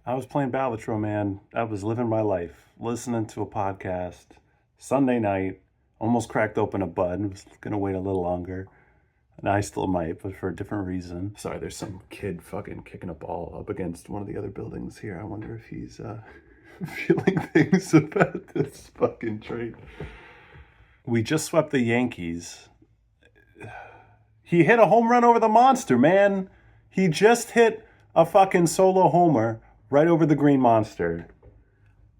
I was playing Balatro, man. I was living my life, listening to a podcast. Sunday night, almost cracked open a bud. Was gonna wait a little longer. And I still might, but for a different reason. Sorry, there's some kid fucking kicking a ball up against one of the other buildings here. I wonder if he's feeling things about this fucking trade. We just swept the Yankees. He hit a home run over the monster, man. He just hit a fucking solo homer right over the green monster.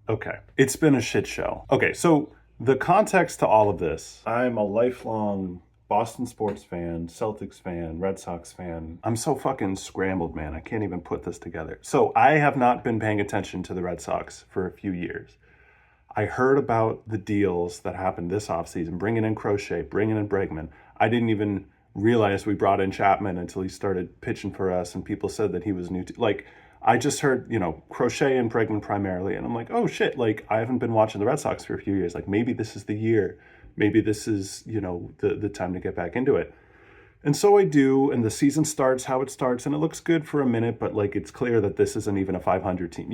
Okay, it's been a shit show. Okay, so the context to all of this, I'm a lifelong Boston sports fan, Celtics fan, Red Sox fan. I'm so fucking scrambled, man. I can't even put this together. So I have not been paying attention to the Red Sox for a few years. I heard about the deals that happened this offseason, bringing in Crochet, bringing in Bregman. I didn't even realize we brought in Chapman until he started pitching for us and people said that he was new to, I just heard, Crochet and Bregman primarily, and I'm like, oh shit, I haven't been watching the Red Sox for a few years. Maybe this is the year. Maybe this is, the time to get back into it. And so I do, and the season starts how it starts, and it looks good for a minute, but it's clear that this isn't even a 500 team,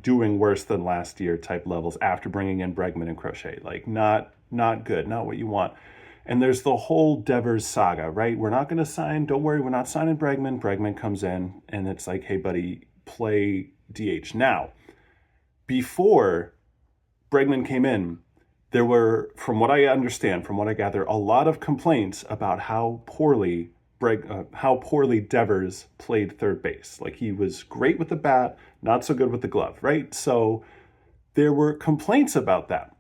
doing worse than last year type levels after bringing in Bregman and Crochet. Not good, not what you want. And there's the whole Devers saga, right? We're not going to sign, don't worry, we're not signing Bregman. Bregman comes in, and it's like, hey, buddy, play DH. Now, before Bregman came in, there were, from what I understand, from what I gather, a lot of complaints about how poorly Devers played third base. He was great with the bat, not so good with the glove, right? So there were complaints about that.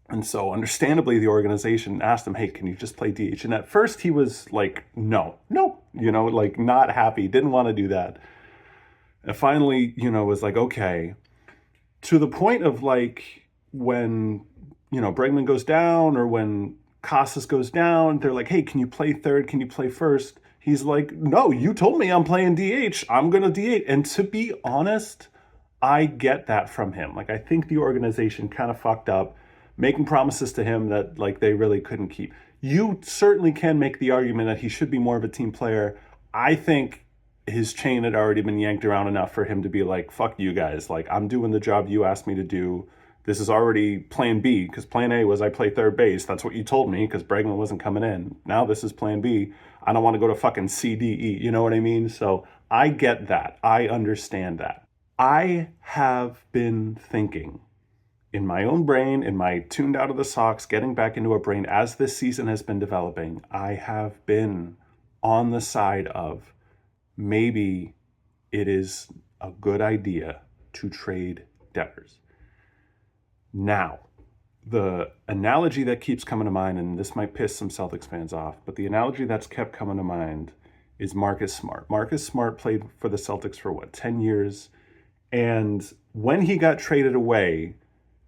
And so understandably, the organization asked him, hey, can you just play DH? And at first he was like, no, not happy, didn't want to do that. And finally, was like, okay, to the point of when, Bregman goes down or when Casas goes down, they're like, hey, can you play third? Can you play first? He's like, no, you told me I'm playing DH. I'm going to DH. And to be honest, I get that from him. I think the organization kind of fucked up, making promises to him that they really couldn't keep. You certainly can make the argument that he should be more of a team player. I think his chain had already been yanked around enough for him to be like, fuck you guys. I'm doing the job you asked me to do. This is already plan B, because plan A was I play third base. That's what you told me, because Bregman wasn't coming in. Now this is plan B. I don't want to go to fucking C, D, E. You know what I mean? So I get that. I understand that. I have been thinking in my own brain, in my tuned out of the Sox, getting back into a brain as this season has been developing, I have been on the side of maybe it is a good idea to trade Devers. Now, the analogy that keeps coming to mind, and this might piss some Celtics fans off, but the analogy that's kept coming to mind is Marcus Smart. Marcus Smart played for the Celtics for 10 years? And when he got traded away,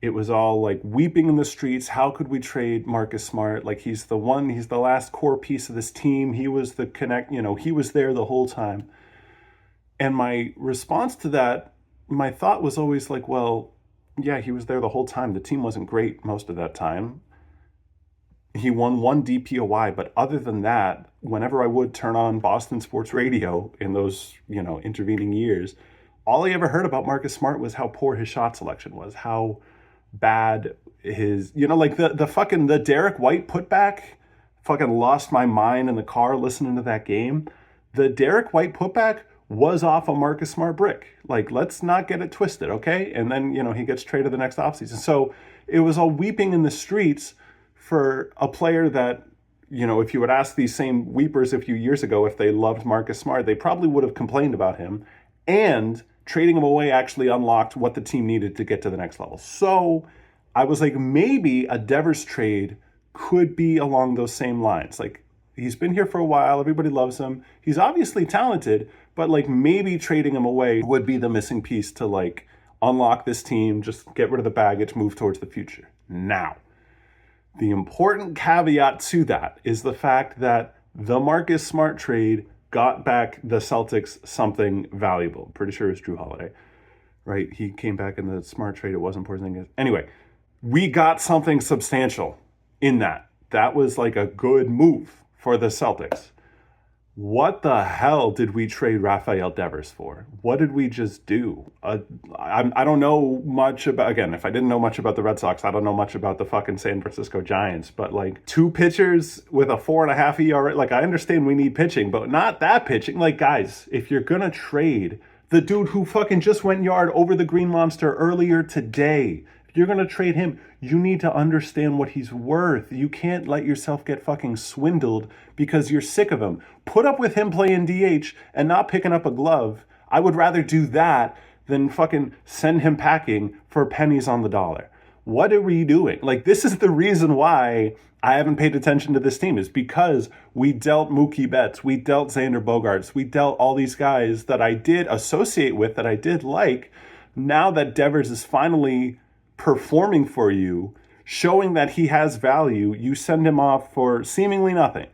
it was all weeping in the streets. How could we trade Marcus Smart? He's the last core piece of this team. He was the connect, he was there the whole time. And my response to that, my thought was always well, yeah, he was there the whole time. The team wasn't great most of that time. He won one DPOY, but other than that, whenever I would turn on Boston sports radio in those, intervening years, all I ever heard about Marcus Smart was how poor his shot selection was, how bad his, the Derek White putback, fucking lost my mind in the car listening to that game. The Derek White putback was off a Marcus Smart brick. Let's not get it twisted, okay? And then, he gets traded the next offseason. So it was all weeping in the streets for a player that, if you would ask these same weepers a few years ago if they loved Marcus Smart, they probably would have complained about him. And trading him away actually unlocked what the team needed to get to the next level. So I was like, maybe a Devers trade could be along those same lines. He's been here for a while. Everybody loves him. He's obviously talented, but maybe trading him away would be the missing piece to unlock this team, just get rid of the baggage, move towards the future. Now, the important caveat to that is the fact that the Marcus Smart trade got back the Celtics something valuable. Pretty sure it was Drew Holiday, right? He came back in the Smart trade. It wasn't Porzingis. Anyway, we got something substantial in that. That was a good move for the Celtics. what the hell did we trade Rafael Devers for? What did we just do? I don't know much about, again, if I didn't know much about the Red Sox, I don't know much about the fucking San Francisco Giants, but like 2 pitchers with a 4.5 ERA, like I understand we need pitching, but not that pitching. Like, guys, if you're going to trade the dude who fucking just went yard over the Green Monster earlier today, if you're going to trade him, you need to understand what he's worth. You can't let yourself get fucking swindled because you're sick of him. Put up with him playing DH and not picking up a glove. I would rather do that than fucking send him packing for pennies on the dollar. What are we doing? Like, this is the reason why I haven't paid attention to this team, is because we dealt Mookie Betts, we dealt Xander Bogaerts, we dealt all these guys that I did associate with, that I did like. Now that Devers is finally performing for you, showing that he has value, you send him off for seemingly nothing.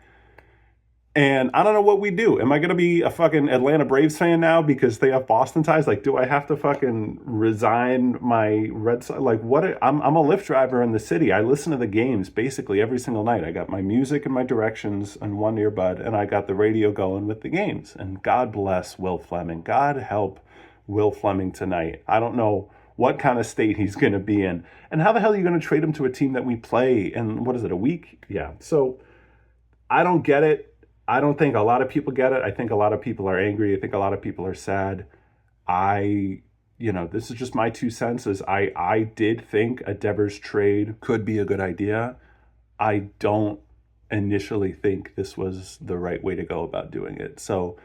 And I don't know what we do. Am I going to be a fucking Atlanta Braves fan now because they have Boston ties? Like, do I have to fucking resign my Red Sox? Like, what? I'm a Lyft driver in the city. I listen to the games basically every single night. I got my music and my directions on one earbud, and I got the radio going with the games. And God bless Will Fleming. God help Will Fleming tonight. I don't know what kind of state he's going to be in. And how the hell are you going to trade him to a team that we play in, what is it, a week? Yeah. So I don't get it. I don't think a lot of people get it. I think a lot of people are angry. I think a lot of people are sad. This is just my 2 cents. I did think a Devers trade could be a good idea. I don't initially think this was the right way to go about doing it. So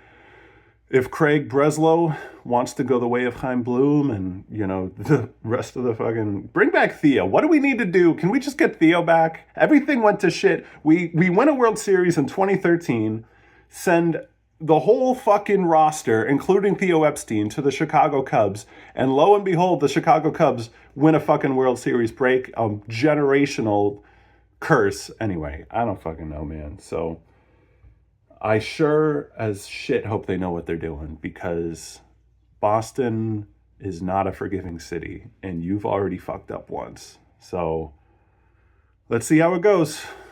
if Craig Breslow wants to go the way of Chaim Bloom and, the rest of the fucking... Bring back Theo. What do we need to do? Can we just get Theo back? Everything went to shit. We win a World Series in 2013, send the whole fucking roster, including Theo Epstein, to the Chicago Cubs, and lo and behold, the Chicago Cubs win a fucking World Series, break a generational curse. Anyway, I don't fucking know, man. So I sure as shit hope they know what they're doing, because Boston is not a forgiving city, and you've already fucked up once. So let's see how it goes.